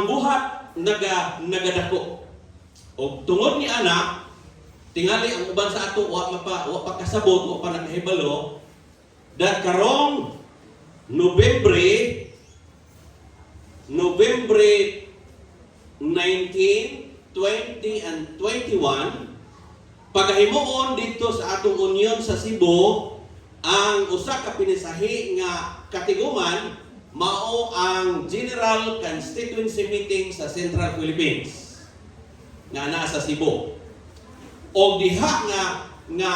buhat nagadako. O tungod ni anak, tingali ang uban sa ato wa pa kasabot, wa pa nakahibalo, dat karong Nobyembre 19, 20, and 21, pagahimuon dito sa atong union sa Cebu, ang usa ka pinisahi nga katiguman mao ang General Constituency Meeting sa Central Philippines nga naa sa Cebu. O diha nga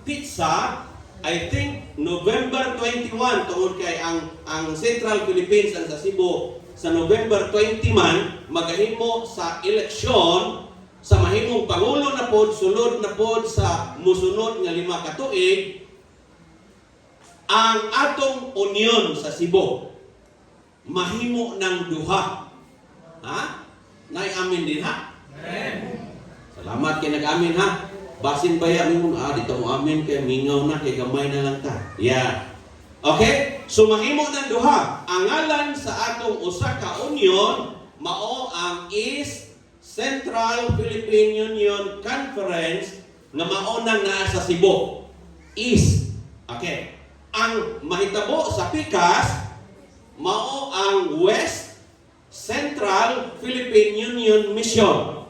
pizza, I think November 21 tungod kay ang Central Philippines ang sa Cebu sa November 20 man magahimo sa eleksyon sa mahimong pangulo na pod, sulod na pod sa musunod nga 5 ka tuig ang atong union sa Cebu mahimo ng duha. Ha? Nay-amin din ha? Amen. Salamat kay nag-amin ha. Basin baya mo dito mo amin kay mingaw na kay gamay na lang ta. Yeah. Okay? So mahimo ng duha. Ang ngalan sa atong usa ka union mao ang East Central Philippine Union Conference nga mao nang naa sa Cebu. East. Okay. Ang mahitabo sa pikas mao ang West Central Philippine Union Mission.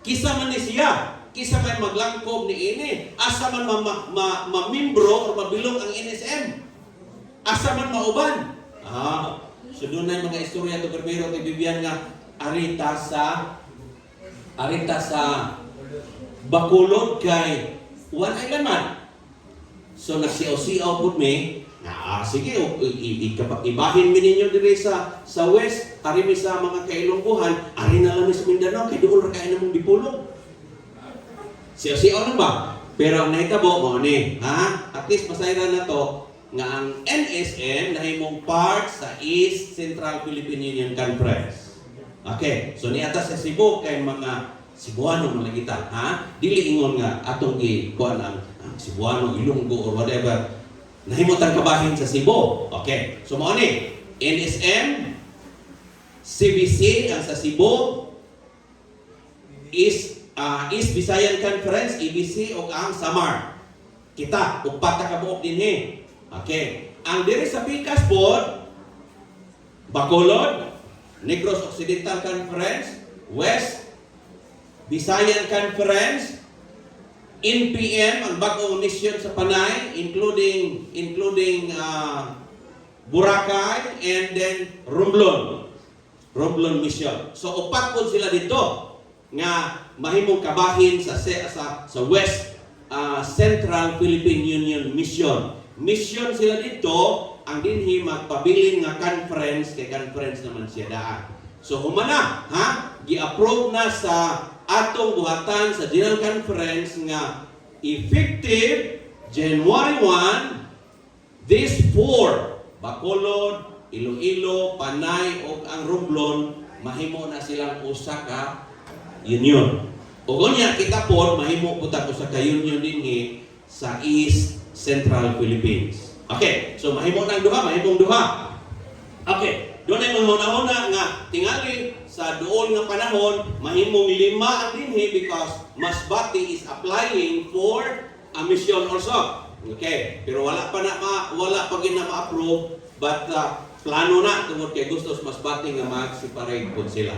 Kisa man ni siya, kisa man maglangkob ni ini, asa man mamimbro o mabilong ang NSM, asa man mauban. So doon na yung mga istorya to Berbero kay Bibian nga arita sa Bacolod kay One Island man. So nagsiaw-siaw po mi, sige, ibahin mi ninyo diri sa West, ari mi sa mga kailongguhan, ari na lang mi sa Mindanao, kay doon ra kay namong dipulong. Siyaw-siyaw na ba? Pero ang nahitabo mo ni, at least masayra na to, nga ang NSM nahimong part sa East Central Philippine Union Conference. Okay, so niata sa Cebu kay mga Cebuano mga kita, dili ingon nga atong kuan ang Cebuano, Ilonggo or whatever. Nahimot ang kabahin sa Cebu. Okay, so mo ni NSM, CBC ang sa Cebu, East Visayan Conference, EBC o ang Samar. Kita, upat ka kabuok din eh. Okay. Ang diri sa Pikas Board, Bacolod, Negros Occidental Conference, West Visayan Conference, NPM, ang bagong mission sa Panay, including Boracay, and then Romblon mission. So upat po sila dito nga mahimong kabahin sa West Central Philippine Union Mission. Mission sila dito, ang dinhi magpabiling nga conference, kay conference naman siya daan. So humana, gi-approve na sa atong buhatan sa General Conference nga effective January 1, these 4, Bacolod, Iloilo, Panay, o ang Romblon, mahimo na silang usa ka union. O gonya kita po, mahimo po tayo sa ka-union din sa East Central Philippines. Okay, so mahimo ng duha, mahimong duha. Okay, doon ay mahuna-huna nga tingali sa doon nga panahon, mahimong 5 ang dinhi because Masbate is applying for a mission also. Okay, pero wala pa gina ma-approve, but plano na tungod kay gusto sa Masbate nga mag-separate po sila.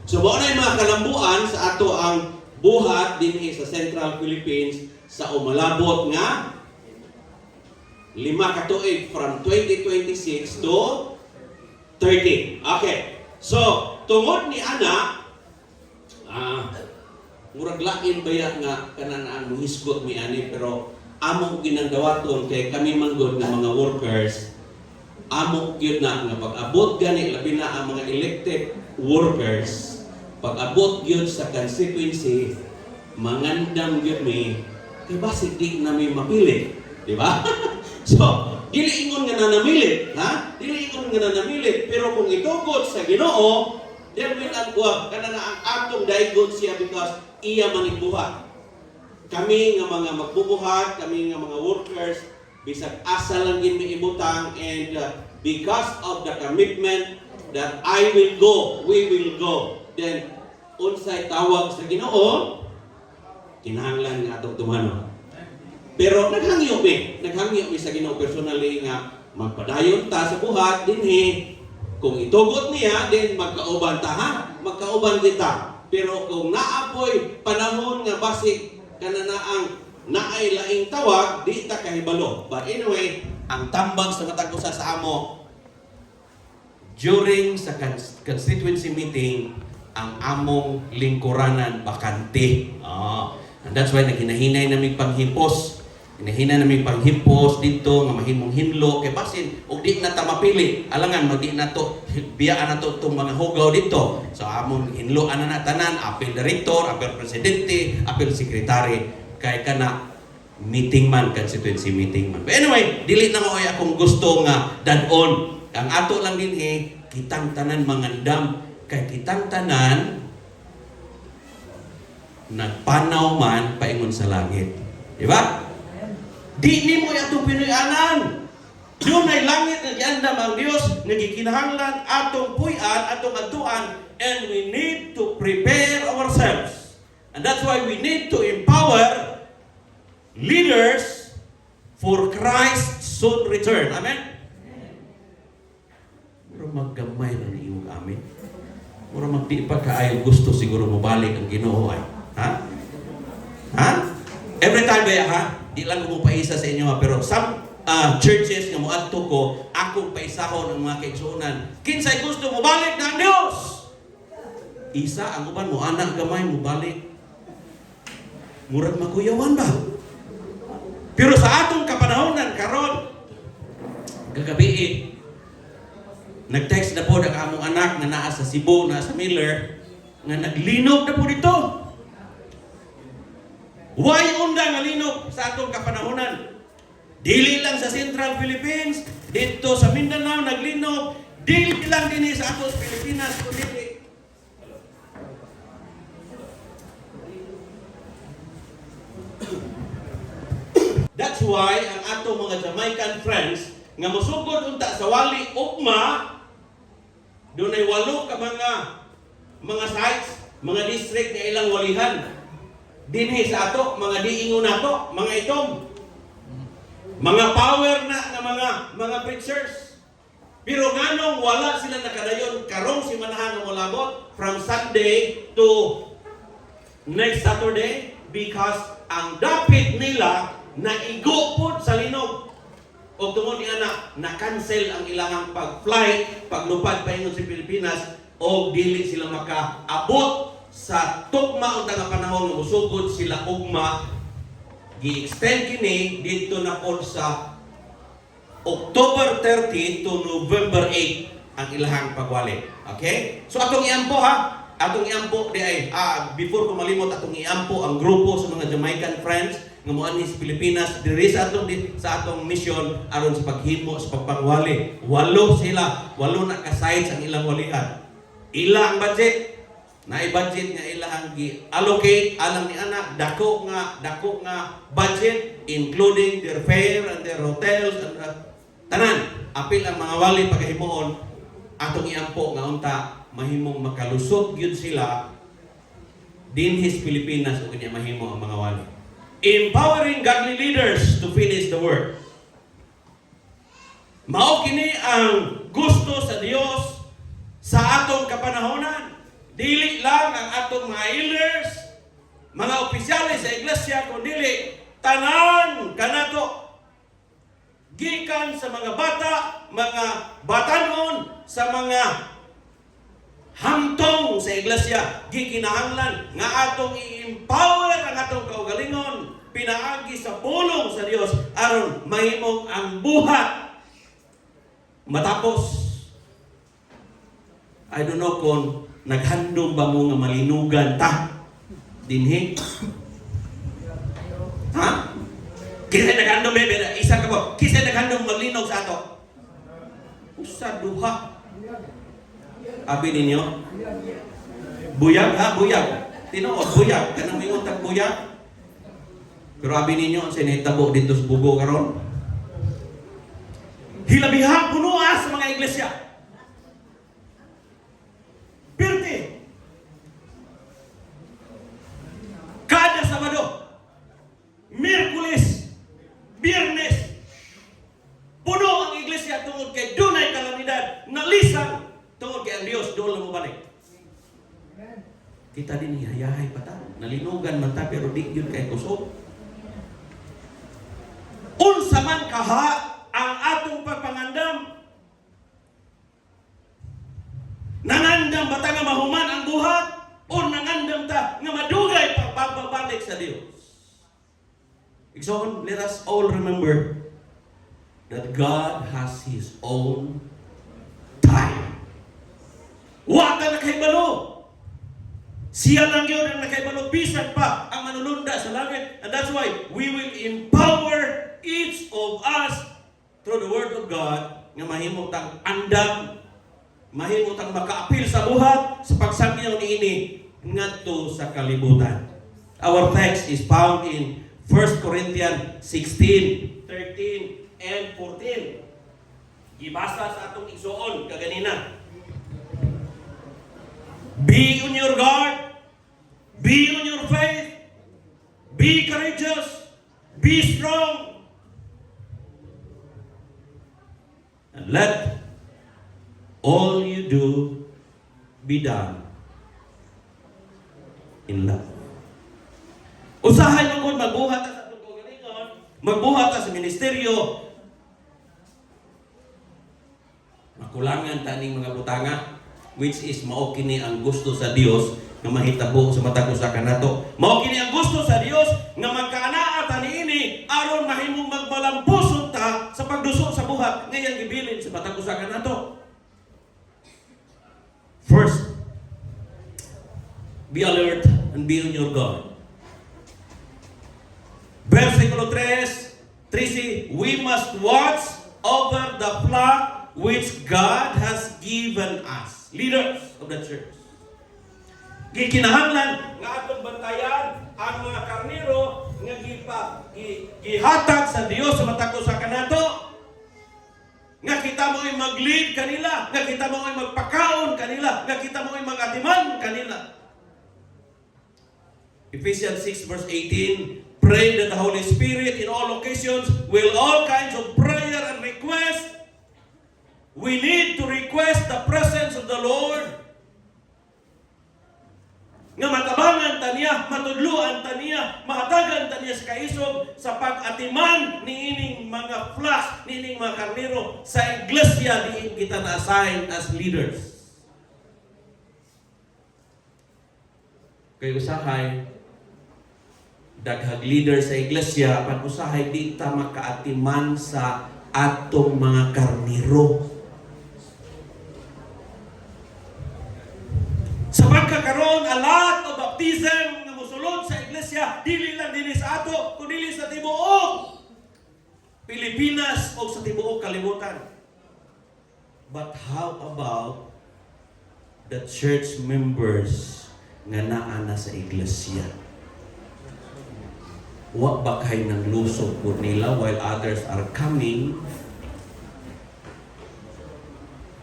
So mao na yung mga kalambuan sa ato ang buhat dinhi sa Central Philippines sa umalabot nga 5 ka tuig from 2026 to 30. Okay. So, tungod ni ana, murag lain baya nga kanang muhisgot mi ani, pero amo ginangdawaton kay kami manggod nga mga workers, amo gyud na nga pag-abot gani labi na ang mga elected workers, pag-abot gyud sa constituency, mangandam gyud mi kay basig di na mi mapili, di ba? So, dili ingon nga nanamilit, dili ingon nga nanamilit, pero kung itugod sa Ginoo, then will agwa kana na ang atong daigon siya because iya manigbuhat. Kami nga mga magbubuhat, kami nga mga workers, bisag asa lang gid mi ibutang, and because of the commitment that I will go, we will go. Then, unsay tawag sa Ginoo, kinahanglan nga atong tumano. Pero naghangyo mi sa Ginoo personally nga magpadayon ta sa buhat dinhi. Kung itugot niya, then magkauban ta ha, magkauban kita. Pero kung naapoy panahon nga basig kananaang naay laing tawag, di ta kahibalo. But anyway, ang tambang sa matag usa sa amo during sa constituency meeting, ang among lingkuranan bakante. And that's why naghinahinay naming panghimpos. Hinahinay naming panghimpos dito nga mahimong hinlo kay basin ug di na ta mapili. Alangan magdi na to biyaan na to tong mga hugaw dito. So among hinloan na tanan, apil direktor, apil presidente, apil sekretary kay kana meeting man, constituency meeting man. But anyway, dili na mo'y akong gusto nga dadon. Ang ato lang din kitang tanan mangandam. Kay kitang tanan, nagpanaw man paingon sa langit. Diba? Di ni mo atong pinuyanan. Doon ay langit na giandam ang Diyos, nagikinahanglan atong puyan, atong atuan, and we need to prepare ourselves. And that's why we need to empower leaders for Christ's soon return. Amen? Mura maggamay na niyong amin. Mura magdi pa kaayo gusto siguro mabalik ang Ginoo ay. Ha? Ha? Every time ba ha? Di lang ko paisa sa inyo ha? Pero some churches nga moadto ko, akong paisahon ang mga kaigsuonan. Kinsay gusto mabalik na ang Diyos? Isa, ang uban mo, anak gamay, mabalik. Murag makuyawan ba? Pero sa atong kapanahonan karon gagabi nag-text na po ang among anak na naa sa Cebu, naa sa Miller, nga naglinog na po dito. Why unda nga linog sa atong kapanahonan? Dili lang sa Central Philippines, dito sa Mindanao naglinog, dili lang din sa atong Pilipinas, kundi that's why ang atong mga Jamaican friends nga musugod unta sa wali ugma, doon ay 8 ka mga sites, mga district na ilang walihan. Dinhi sa ato, mga diingon nato, mga itom. Mga power na mga preachers. Pero nganong wala sila nakadayon karong si manahan nga molabot from Sunday to next Saturday because ang dapit nila naigo po sa linog. O tungod niya na-cancel ang ilang pag-flight, paglupad pa ingon sa Pilipinas, o dili sila makaabot sa tukma o nga panahon nga musugod sila ugma. Gi-extend kini dito na po sa October 30 to November 8 ang ilahang pagwali. Okay? So atong iampo ha, atong iampo di ay before ko malimot, atong iampo ang grupo sa mga Jamaican friends nga moanhi sa Pilipinas diri sa atong mission aron sa paghimo sa pagpangwali. 8 sila, 8 na ka-sites ang ilang walihan. Ila ang budget, naay budget nga ilang gi-allocate alang ni anak dako nga budget including their fare and their hotels and tanan. Apil ang mga wali paghimuon atong iampo nga unta mahimong makalusot gyud sila dinhi sa Pilipinas ug niya mahimo ang mga wali. Empowering godly leaders to finish the work. Mao kini ang gusto sa Dios sa atong kapanahonan. Dili lang ang atong mga elders, mga opisyales sa iglesia, kundi tanan kanato. Gikan sa mga bata, mga batanon, sa mga hamtong sa iglesia, gikinahanglan nga atong i-empower ang atong kaugalingon, pinaagi sa pulong sa Dios aron mahimong ang buhat matapos. I don't know kung naghandom ba mo nga malinugan ta dinhi? Ha? Kinsa naghandom bebe? Isa ka po. Kinsa naghandom maglinog sa ato? Usa duha. Abi ninyo? Buyag ha? Buyag. Tinuod, buyag. Kanang mingon tag buyag. Pero abi ninyo ang sinitabo dito sa Bugo karon. Hilabihan punuan sa mga iglesia. siya tungod kay dunay kalamidad, nalisang tungod kay ang Dios doon na mo balik. Kita din hayahay pa ta. Nalinugan man ta pero di yun kay kusog. Unsa man kaha ang atong pagpangandam. Nangandam ba ta nga mahuman ang buhat o nangandam ta nga madugay pagbabalik sa Dios? So let us all remember that God has His own time. Wa ka nakahibalo. Siya lang yun ang nakahibalo. Bisan pa ang manununda sa langit. And that's why we will empower each of us through the Word of God nga mahimot ang andam, mahimot ang makaapil sa buhat sa pagsangyaw niini ngadto sa kalibutan. Our text is found in 1 Corinthians 16, 13, and 14. Ibasa sa atong igsuon kaganina. Be on your guard. Be on your faith. Be courageous. Be strong. And let all you do be done in love. Usahay mo kung magbuhat sa atong kaugalingon, magbuhat sa ministeryo. Makulangan taning mga butanga, which is mao kini ang gusto sa Dios nga mahitabo sa matag usa kanato. Mao kini ang gusto sa Dios nga magkaanaa ta niini aron mahimong magmalampuson ta sa pagduso sa buhat ngayang gibilin sa matag usa kanato. First, be alert and be on your guard. Versikulo 13, we must watch over the flock which God has given us. Leaders of the church. Gikinahanglan nga atong bantayan ang mga karnero nga gihatag sa Dios sa matag usa kanato. Nga kita mo ay mag-lead kanila, nga kita mo ay magpakaon kanila, nga kita mo ay mag-atiman kanila. Ephesians 6 verse 18, pray that the Holy Spirit in all occasions will all kinds of prayer and request. We need to request the presence of the Lord. Nga matabangan ta niya, matudluan ta niya, mahatagan ta niya sa kaisog sa pag-atiman ni ining mga flash, ni ining mga karnero sa iglesia diin kita na-assign as leaders. Kay usahay daghang leader sa iglesia, apan usahay di ta makaatiman sa atong mga karnero. Sa pagkakaroon, a lot of baptism na musulod sa iglesia, dili lang din sa ato, kundi sa tibuok Pilipinas o sa tibuok kalibutan. But how about the church members nga naa na sa iglesia? Wa ba kay nang lusog po nila while others are coming?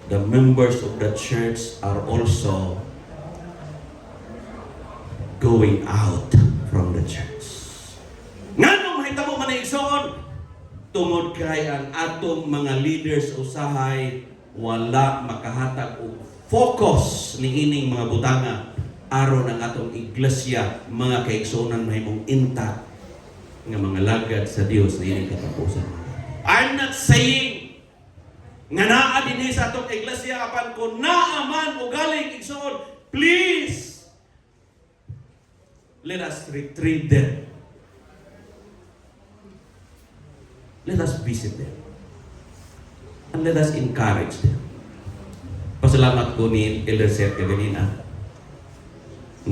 The members of the church are also going out from the church. Nganong mahitabo man igsoon tungod kay ang atong mga leaders usahay wala makahatag og focus ni ining mga butanga aron ang atong iglesia mga kaigsuonan mahimong intact nga mga lagad sa Dios na ining katapusan. I'm not saying nga naa dinhi sa atong iglesia apan kung naa man ugaling igsoon, please let us retrieve them. Let us visit them. And let us encourage them. Pasalamat ko ni Elder Seth kaganina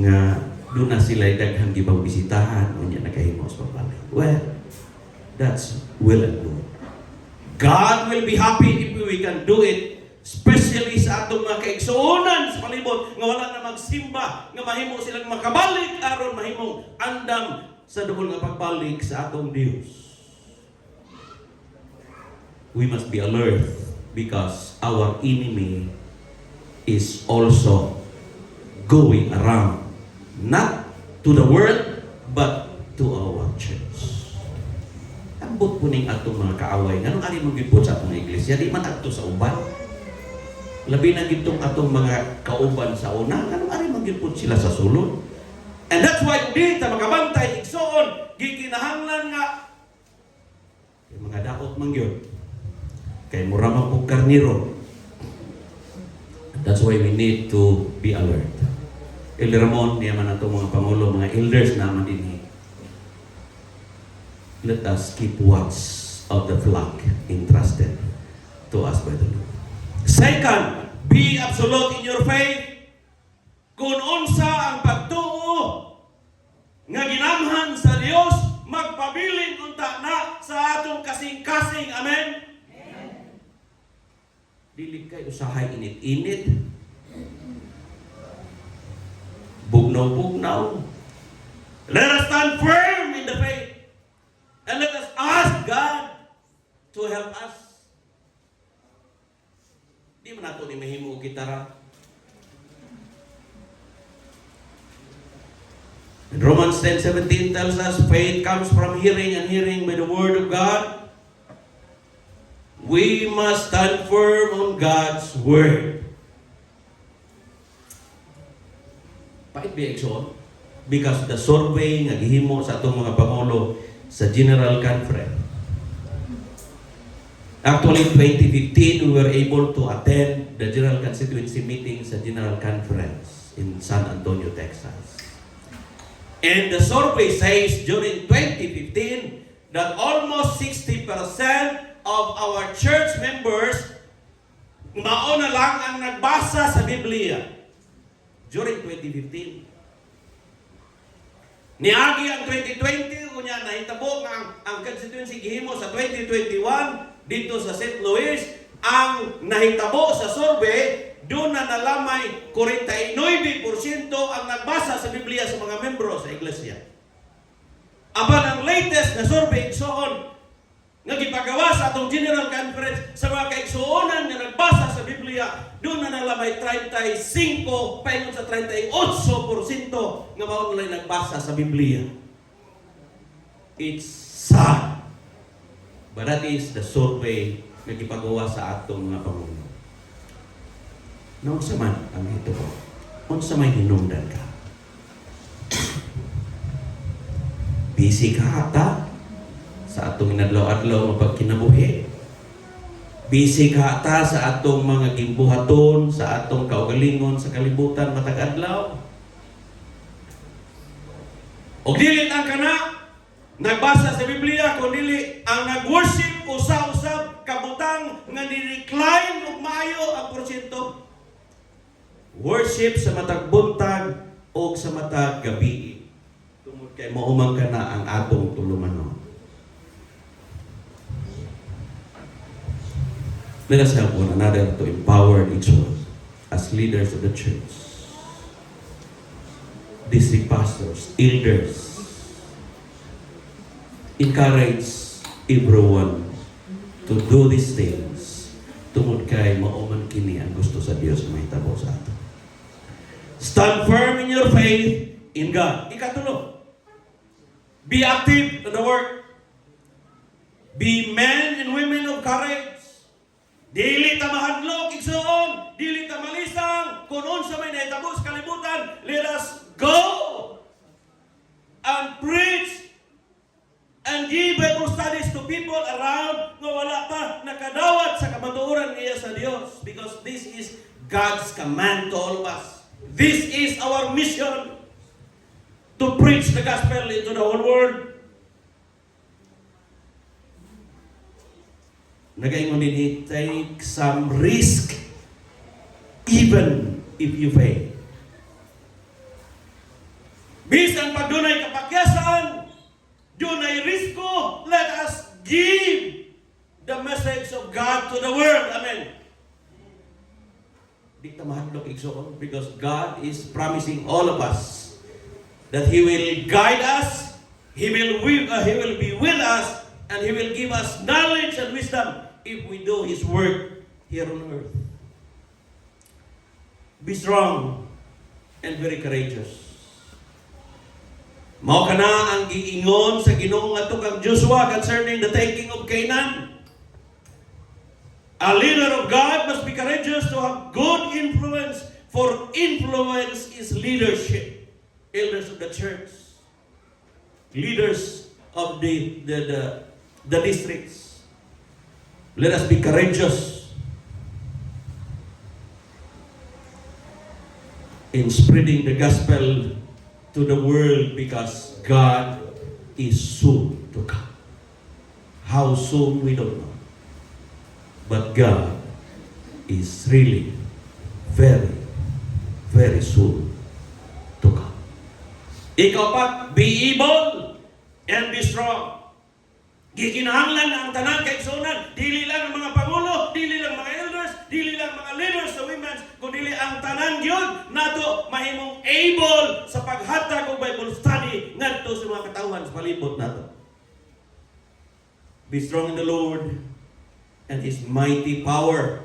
nga doon na sila daghang gibang bisitahan o niya nakahimo sa pagbalik. Well, that's will and good. God will be happy if we can do it, especially sa atong mga kaigsuonan sa palibot nga wala na magsimba, nga mahimo silang makabalik aron mahimong andam sa dugol nga pagbalik sa atong Dios. We must be alert because our enemy is also going around, not to the world but to our church. ambot po ning atong mga kaaway. Ganun ari magipod sa atong iglesia, di man adto sa uban. Labi na gitong atong mga kauban sa una, ganun ari magipod sila sa sulod. And that's why di ta makabantay igsoon, gikinahanglan nga kay mga daot man gyud. Kay mura man po karniro. That's why we need to be alert. Elder Ramon, niya man atong mga pangulo, mga elders naman din. Let us keep watch of the flock entrusted to us by the Lord. Second, be absolute in your faith. Kung unsa ang pagtuo nga ginamhan sa Dios, magpabilin unta na sa atong kasing-kasing. Amen? Amen. Dili kay usahay init-init. Bugnaw-bugnaw. Let us stand firm in the faith. And let us ask God to help us. Di man nato ni mahimo og gitara. And Romans 10:17 tells us faith comes from hearing and hearing by the word of God. We must stand firm on God's word. Pait ba igsoon? Because the survey nga gihimo sa atong mga pangulo sa General Conference. Actually, 2015, we were able to attend the General Constituency meeting sa General Conference in San Antonio, Texas. And the survey says during 2015 that almost 60% of our church members mauna lang ang nagbasa sa Biblia during 2015. Niagi ang 2020, kunya nahitabo nga ang constituency gihimo sa 2021 dito sa St. Louis, ang nahitabo sa survey, doon na nalamay 49% ang nagbasa sa Biblia sa mga membro sa iglesia. Apan ang latest na survey igsoon nga gipagawa sa atong General Conference sa mga kaigsuonan nga nagbasa sa Biblia, doon na nalamay 35 paingon sa 38% nga mao nilay nagbasa sa Biblia. It's sad. But that is the survey na gipagawa sa atong mga pangulo. Naunsa man ang ito ko? Unsa may hinungdan ka? Busy ka ata sa atong inadlaw-adlaw nga pagkinabuhi. Busy ka ata sa atong mga gimbuhaton, sa atong kaugalingon sa kalibutan matag adlaw. Og dili ang kana nagbasa sa Biblia, kung dili ang nag-worship usa-usab kabutang nga ni-recline ug maayo ang porsyento. Worship sa matag buntag o sa matag gabi. Tungod kay maumang ka na ang atong tulumanon. Let us help one another to empower each other as leaders of the church. District pastors, elders, encourage everyone to do these things tungod kay mauman kini ang gusto sa Dios mahitabo sa ato. Stand firm in your faith in God. Ikatulo, be active in the work. Be men and women of courage. Dili ta mahadlok igsoon, dili ta malisang, kung unsa may nahitabo sa kalibutan, let us go and preach and give Bible studies to people around nga wala pa nakadawat sa kamatuoran niya sa Dios, because this is God's command to all of us. This is our mission, to preach the gospel into the whole world. Nagaingon din, take some risk even if you fail. Bisan pag dunay kapakyasan, dunay risko, let us give the message of God to the world. Amen. Di ta mahadlok igsoon, because God is promising all of us that He will guide us, He will be with us, and He will give us knowledge and wisdom if we do His work here on earth. Be strong and very courageous. Mao kana ang giingon sa Ginoo ngadto kang Joshua concerning the taking of Canaan. A leader of God must be courageous to have good influence, for influence is leadership. Elders of the church, leaders of the districts. Let us be courageous in spreading the gospel to the world, because God is soon to come. How soon, we don't know. But God is really very, very soon to come. Ikaw pa, be able and be strong. Gikinahanglan ang tanan kay igsunan, dili lang ang mga pangulo, dili lang mga elders, dili lang mga leaders sa women's, kundi ang tanan gyud nato mahimong able sa paghatag og Bible study ngadto sa mga katawhan sa palibot nato. Be strong in the Lord and His mighty power.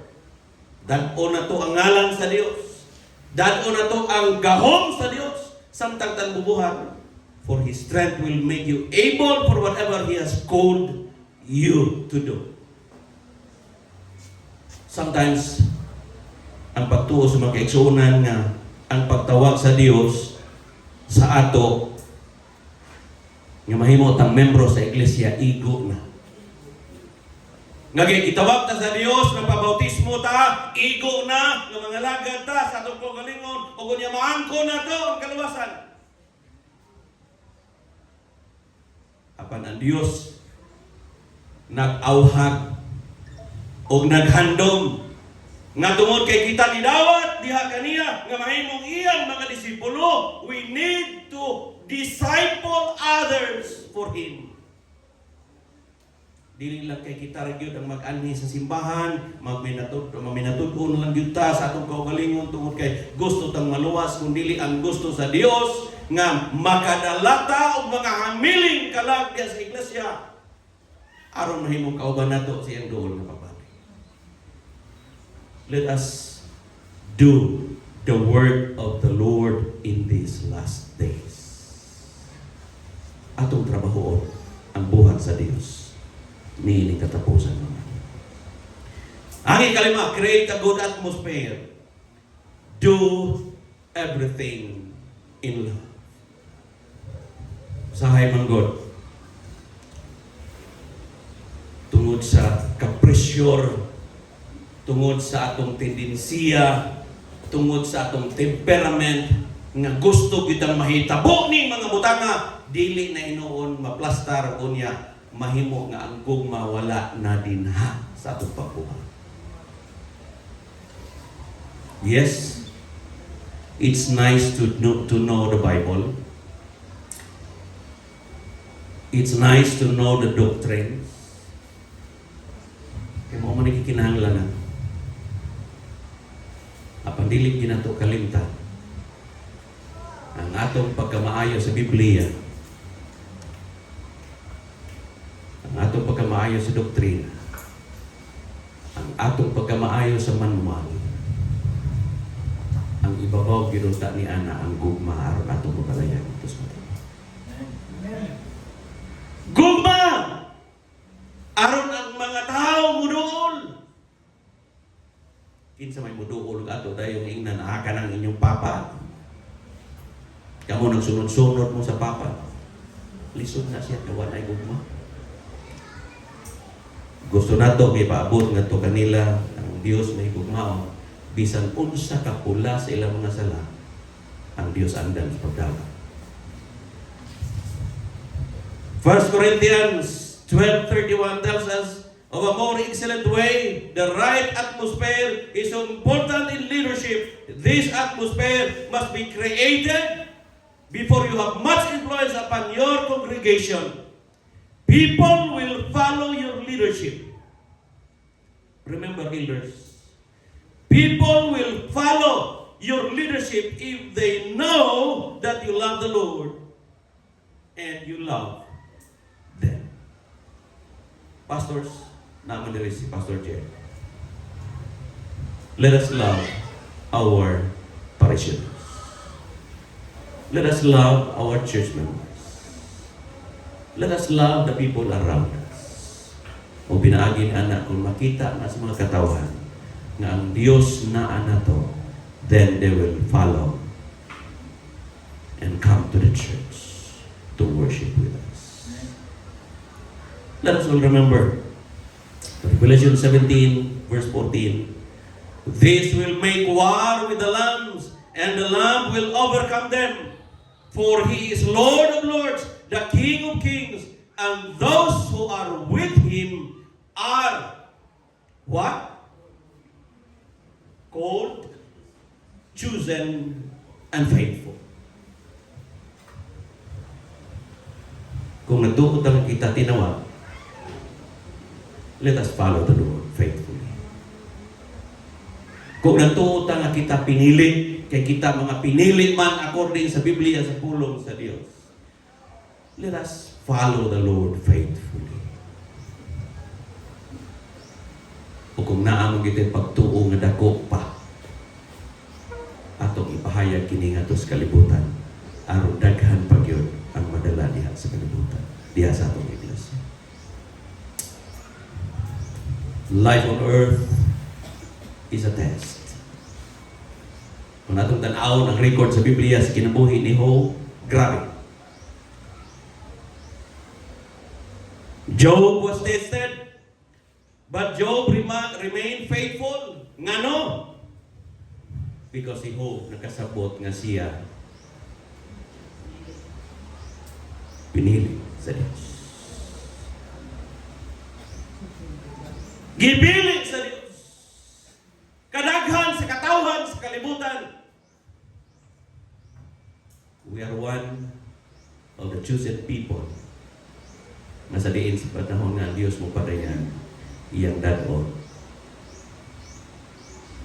Dad-o na to ang ngalan sa Dios. Dad-o na to ang gahom sa Dios samtang tanbubuhan. For His strength will make you able for whatever He has called you to do. Sometimes, ang pagtuo sa mga kaigsunan nga, ang pagtawag sa Dios sa ato, nga mahimo tang membro sa iglesia, igo na. Nga itawag ta sa Dios, ng pabautismo ta, igo na, ng mga lagad ta, sa atong pagalingon, o kunya maangko na to ang kaluwasan. Apan ang Dios nag-awhag o naghandom nga tungod kay kita nidawat diha kaniya nga mahimong iyang mga disipulo, we need to disciple others for Him. Dili lang kay kita ra gyud ang mag-anhi sa simbahan, maminatud-on lang gyud ta sa atong kaugalingon tungod kay gusto tang maluwas, kundi ang gusto sa Dios nga makadalata og mga hamiling kalag diha sa iglesia aron mahimong kauban nato siyang duol nga pagpati. Let us do the work of the Lord in these last days. Atong trabahoon ang buhat sa Dios niining katapusan naman. Ang ikalima, create a good atmosphere. Do everything in love. Sahay manggod, tungod sa kapresyur, tungod sa atong tendensiya, tungod sa atong temperament, nga gusto kitang mahitabo ning mga butanga, dili na inoon maplastar o niya, mahimo nga ang gugma wala na dinha sa atong pagbuhat. Yes, it's nice to know the Bible. It's nice to know the doctrines. Kaya mo man ikikinahanglanan. Apan dili ginato kalimtan ang atong pagkamaayo sa Biblia, ang atong pagkamaayo sa doktrina, ang atong pagkamaayo sa manual, ang ibabaw ginunta ni ana ang gugma aron atong pagkalayan. Gugma! Aron ang mga tao muduol. Kinsa may muduol ato dayong ingnan aka ng inyong papa. Kamu nagsunod-sunod mo sa papa. Lisod na siya kawan ay gugma. Gusto nato kay paabot ngadto kanila ang Dios may gugmao. Bisan unsa ka pula sa ilang mga sala, ang Dios andan sa pagdala. 1 Corinthians 12:31 tells us of a more excellent way. The right atmosphere is so important in leadership. This atmosphere must be created before you have much influence upon your congregation. People will follow your leadership. Remember, elders. People will follow your leadership if they know that you love the Lord and you love them. Pastors, naman nila si Pastor Jerry. Let us love our parishioners. Let us love our church members. Let us love the people around us. O pinaagi ni anak, kung makita na sa mga katawan nga ang Diyos na anato, then they will follow and come to the church to worship with us. Let us all remember Revelation 17 verse 14. This will make war with the lambs, and the lamb will overcome them. For he is Lord of lords, the King of kings, and those who are with him are what? Called, chosen, and faithful. Kung nagtuot ang kita tinawa, let us follow the Lord faithfully. Kung nagtuot ang kita pinili, kay kita mga pinili man according sa Biblia sa pulong sa Diyos, let us follow the Lord faithfully. O kung naamang ito'y pagtuo nga dako pa, atong ipahayag kini nga sa kalibutan, aron daghan pa gyud ang madala diha sa kalibutan, diha sa atong iglesia. Life on earth is a test. Kung natong tan-awon ang record sa Biblia sa kinabuhi ni Job, grabe. Job was tested, but Job remained faithful. Ngano? Because si Job nakasabot nga siya pinili sa Diyos. Gibili sa Diyos. Kadaghan sa katawhan sa kalibutan. We are one of the chosen people. Masadiin sa panahon nga Diyos mo padayan iyang dadon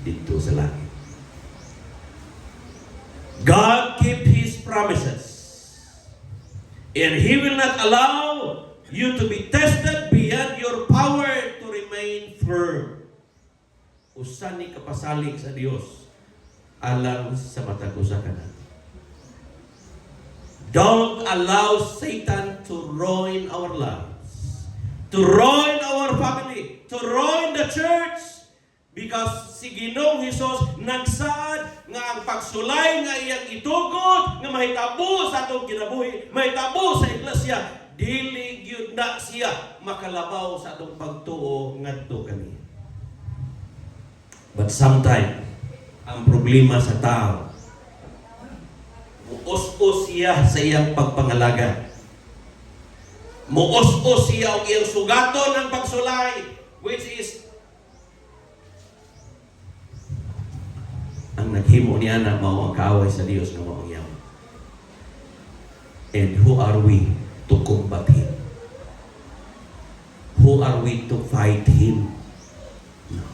dito sa langit. God keep His promises. And He will not allow you to be tested beyond your power to remain firm. Usan ni kapasalig sa Dios alang sa matag usa kana. Don't allow Satan to ruin our lives, to ruin our family, to ruin the church, because si Ginoong Hesus nagsaad nga ang pagsulay nga iyang itugod nga mahitabo sa atong kinabuhi, mahitabo sa iglesia, dili gyud na siya makalabaw sa atong pagtuo ngadto kaniya. But sometimes ang problema sa tao, muos-os siya sa iyang pagpangalaga. Muos-os siya og iyang sugaton ng pagsulay, which is ang naghimo niya na mao ang kaaway sa Dios nga mao ang yawa. And who are we to combat him? Who are we to fight him? No.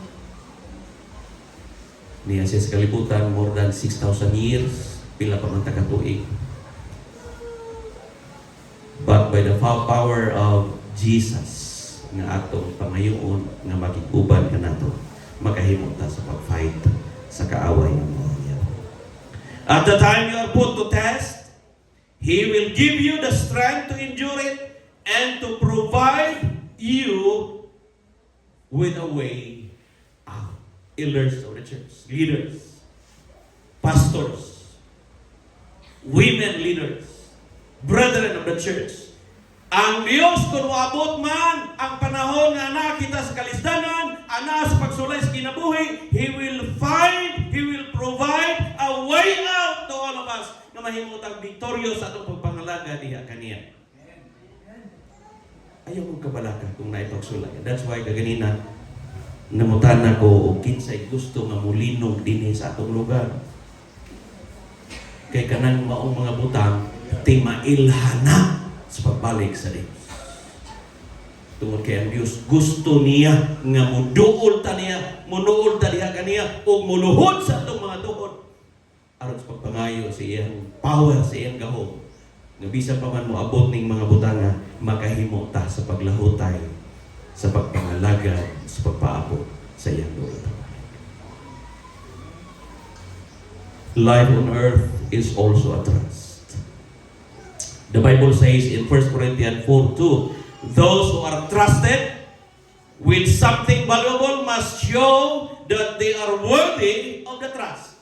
Niya siya sa kalibutan more than 6,000 years, pila pa man takatuig. But by the power of Jesus nga atong pangayoon nga makiguban kanato, makahimo ta sa pag-fight sa kaaway ng mga yan. At the time you are put to test, He will give you the strength to endure it and to provide you with a way out. Elders of the church, leaders, pastors, women leaders, brethren of the church. Ang Diyos kung maabot man ang panahon nga nakita sa kalisdanan, ana sa pagsulay sa kinabuhi, He will find, He will provide a way out to all of us na mahimutang victorious sa atong pagpangalaga diha kaniya. Ayaw kong kabalaka kung naipagsulay. That's why kaganina namutan ako o kinsay gusto nga mulinog dinhi sa atong lugar. Kay kanang maong mga butang timailhana sa pagbalik sa Diyos. Tungod kay ang Diyos gusto niya nga muduol ta niya, munuol ta diha kaniya o muluhod sa atong mga tuhod aron sa pagpangayo sa iyang power, sa iyang gahom nga bisan pa man moabot ning mga butanga, makahimo ta sa paglahutay, sa pagpangalagad, sa pagpaabot sa iyang lugar. Life on earth is also a trust. The Bible says in 1 Corinthians 4:2, those who are trusted with something valuable must show that they are worthy of the trust.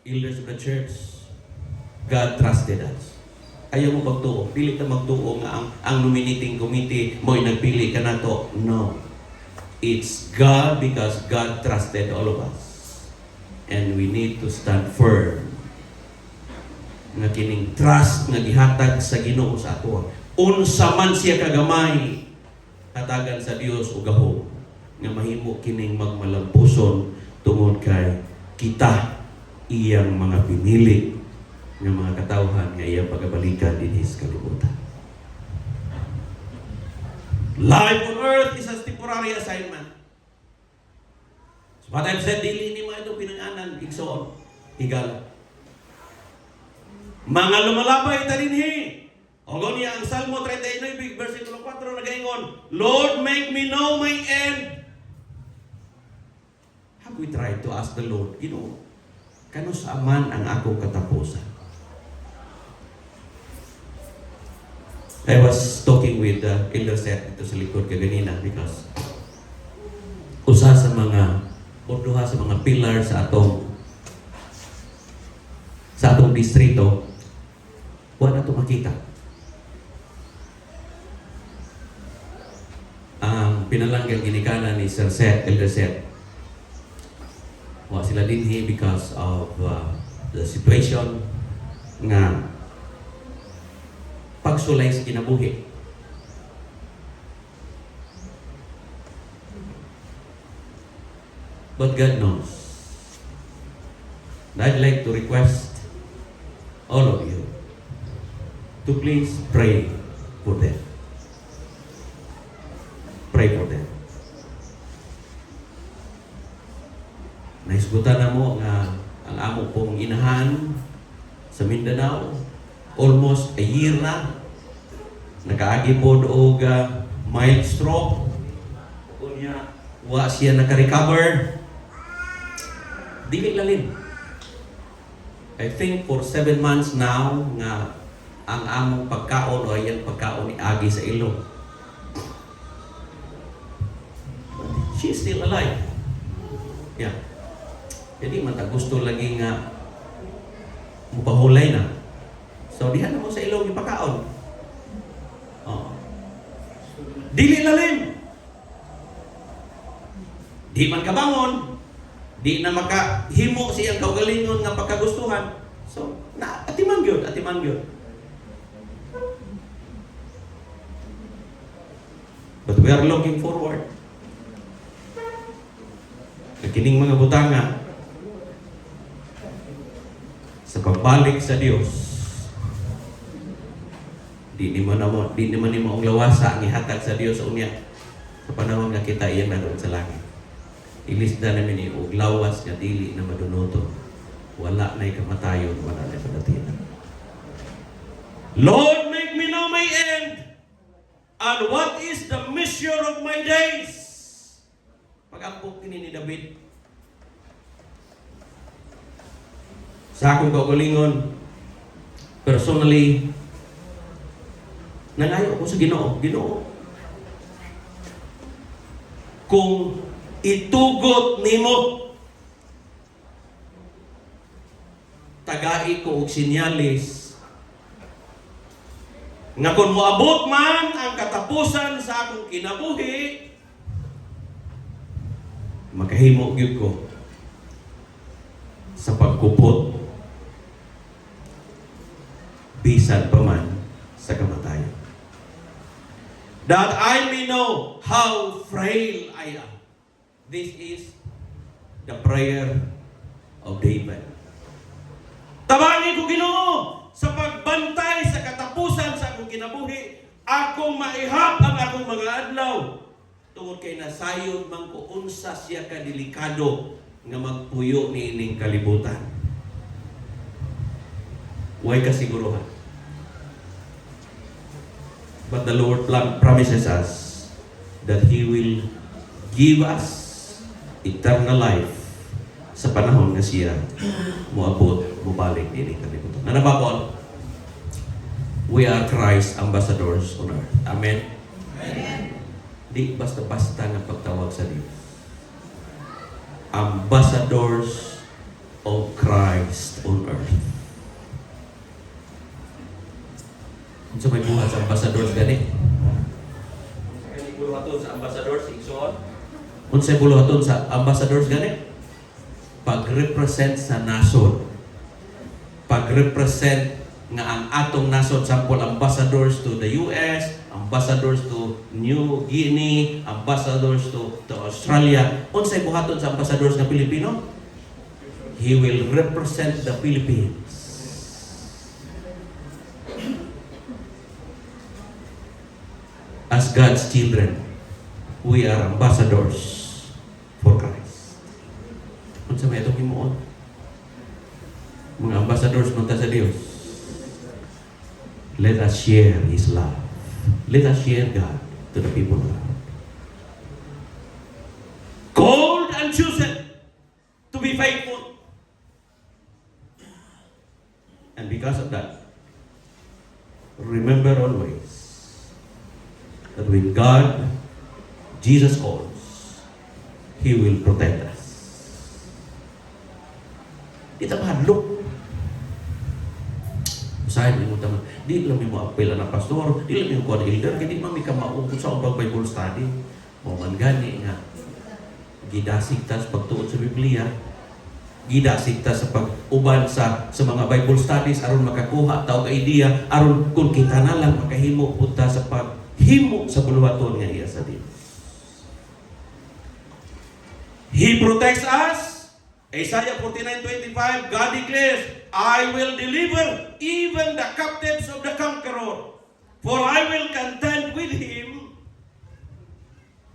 Elders of the church, God trusted us. Ayaw mo magtuo. Pili ka magtuo nga ang nominating committee mo'y nagpili ka na to. No. It's God because God trusted all of us. And we need to stand firm. Nga kining trust nga gihatag sa Ginoo sa ato. Unsa man siya kagamay, hatagan sa Dios ug gahom nga mahimo kining magmalampuson tungod kay kita iyang mga pinili nga mga katawhan nga iyang pagabalikan dinhi sa kalibutan. Life on earth is a temporary assignment. So what I've said, dili ni mo ito pinanganan, igsoon, higala. Mga lumalabay ta dinhi. Ogo niya ang Salmo 39 versikulo 4 nagaingon, Lord, make me know my end. Have we tried to ask the Lord, Ginoo, kano sa aman ang akong katapusan? I was talking with Elder Seth dito sa likod kaganina because usa sa mga o duha sa mga pillar sa atong distrito wala na ito makita. Ang pinalanggang ginikanan ni Sir Seth, Elder Seth, sila dinhi because of the situation nga pagsulay sa kinabuhi. But God knows. And I'd like to request all of you to please pray for them. Pray for them. Naisgutan na mo nga ang amo pong inahan sa Mindanao almost a year na nakaagi po og mild stroke. Kunya wa siya naka-recover. Dili lalim. I think for 7 months now nga ang among pagkaon o iyang pagkaon ni agi sa ilong. She's still alive. Yeah. Jadi man ta gusto lagi nga mupahulay na. So diha na mo sa ilong ipakaon. Oh. Dili lalim. Di man kabangon, di na makahimo siyang kaugalingon nga pagkagustuhan. So, atiman gyud. But we are looking forward. Kining mga butanga sa pagbalik sa Dios. Di naman nimo ang lawasa ang ihatag sa Dios unya sa panahon nga kita iyan na doon sa langit. Ilisda namin ni og lawas nga dili na madunoto. Wala na'y kamatayon, wala na'y padatinan. Lord, make me know my end. And what is the measure of my days? Pag-ampok kini ni David. Sa akong kaugalingon, personally, nangayo ako sa Ginoo. Ginoo, kung itugot nimo, tagai ko og sinyalis nga kung moabot man ang katapusan sa akong kinabuhi, makahimo gyud ko sa pagkupot bisan pa man sa kamatayon. That I may know how frail I am. This is the prayer of David. Tabangin ko, Ginoo, sa pagbantay sa katapusan sa akong kinabuhi, akong maihap ang akong mga adlaw. Tungod kay nasayod man ko unsa siya kadelikado nga magpuyo ni ining kalibutan. Way kasiguruhan. But the Lord promises us that He will give us eternal life sa panahon nga siya moabot, mobalik dili kalibutan. Nanabakon, we are Christ ambassadors on earth. Amen? Di basta-basta nga pagtawag sa Diyos. Ambassadors of Christ on earth. Kung sa may buhat sa ambassadors gani? Kani buluhaton sa ambassadors, igsoon? Kung sa buluhaton sa ambassadors gani? Pag-represent sa nason. Pag-represent nga ang atong nason, sample ambassadors to the US, ambassadors to New Guinea, ambassadors to Australia. Unsay buhaton sa ambassadors nga Pilipino? He will represent the Philippines. As God's children, we are ambassadors for Christ. Unsa may atong himuon? Mga ambassadors nunta sa Dios. Let us share His love. Let us share God to the people of God. Called and chosen to be faithful. And because of that, remember always that when God, Jesus calls, He will protect us. Di ta mahadlok. Usahay mo taman, di lang mo apel na pastor, di lang mo kuha elder, kaya di mami ka maungkot sa ubang Bible study. O man gani nga, gidasig ta sa pagtuot sa Biblia, gidasig ta sa pag-uban sa mga Bible studies, aron makakuha tao ka idea, aron kung kita na lang makahimo punta sa paghimo sa buluhaton nga iya sa Dios. He protects us. Isaiah 49:25, God declares, I will deliver even the captives of the conqueror, for I will contend with him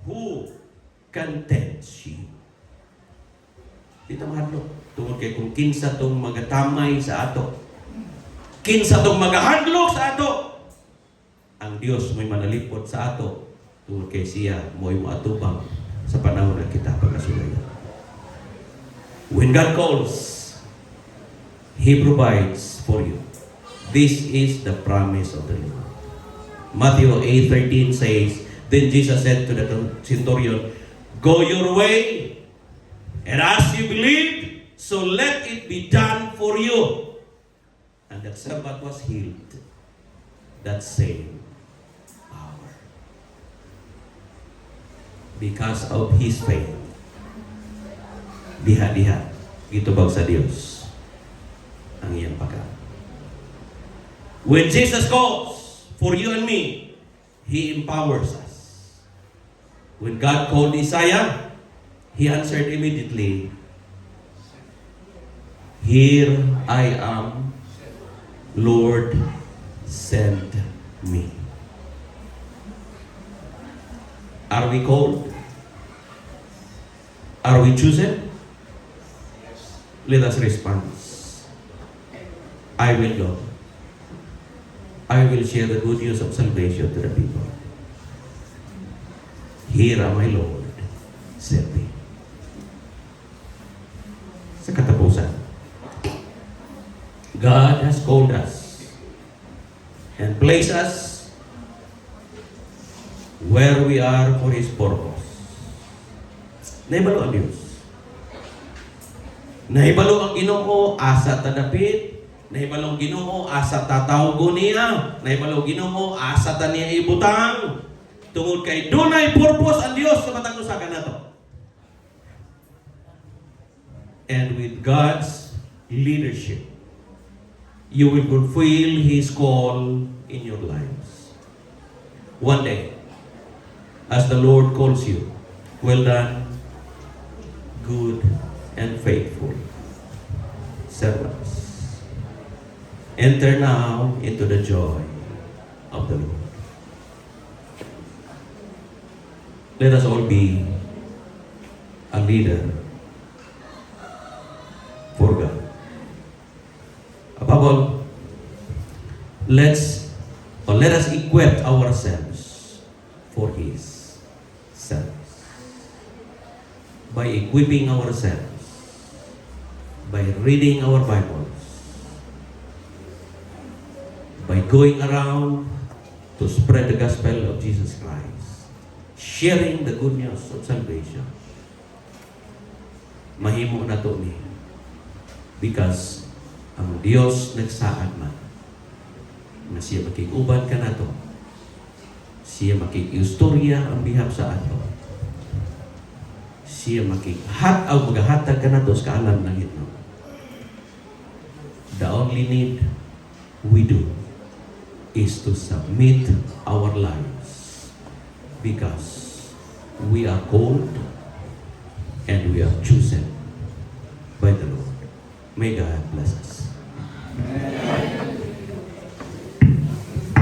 who contends you. Dito mahadlok. Tungkol kay kung kinsa tong magatamay sa ato, kinsa tong magahandlok sa ato, ang Dios may manalipot sa ato. Tungkol kay siya mo'y moatubang sa panahon na kita pagkasulayan. When God calls, He provides for you. This is the promise of the Lord. Matthew 8:13 says, Then Jesus said to the centurion, Go your way, and as you believed, so let it be done for you. And that servant was healed that same hour. Because of his faith. Diha-diha, gitubag sa Dios ang iyang pagka. When Jesus calls for you and me, He empowers us. When God called Isaiah, he answered immediately, Here I am, Lord, send me. Are we called? Are we chosen? Let us respond. I will go. I will share the good news of salvation to the people. Here am I, Lord, send me. Sa katapusan, God has called us and placed us where we are for His purpose. Naibalo ang Diyos. Nahibalo ang Ginoo asa tadapit, nahibalo ang Ginoo asa tatawgo niya, nahibalo ang Ginoo asa ta niya ibutang. Tungod kay dunay purpose ang Dios sa matag usa kanato. And with God's leadership, you will fulfill His call in your lives. One day, as the Lord calls you, well done, good and faithful servants. Enter now into the joy of the Lord. Let us all be a leader for God. Above all, let us equip ourselves for His service. By equipping ourselves by reading our Bibles, by going around to spread the gospel of Jesus Christ, sharing the good news of salvation. Mahimo na to ni. Because ang Dios nagsaad man na siya makikuban ka na to. Siya makikiustorya ang bihag sa ato. Siya maghahatag ka na to sa kaalam ng ito. The only need we do is to submit our lives because we are called and we are chosen by the Lord. May God bless us.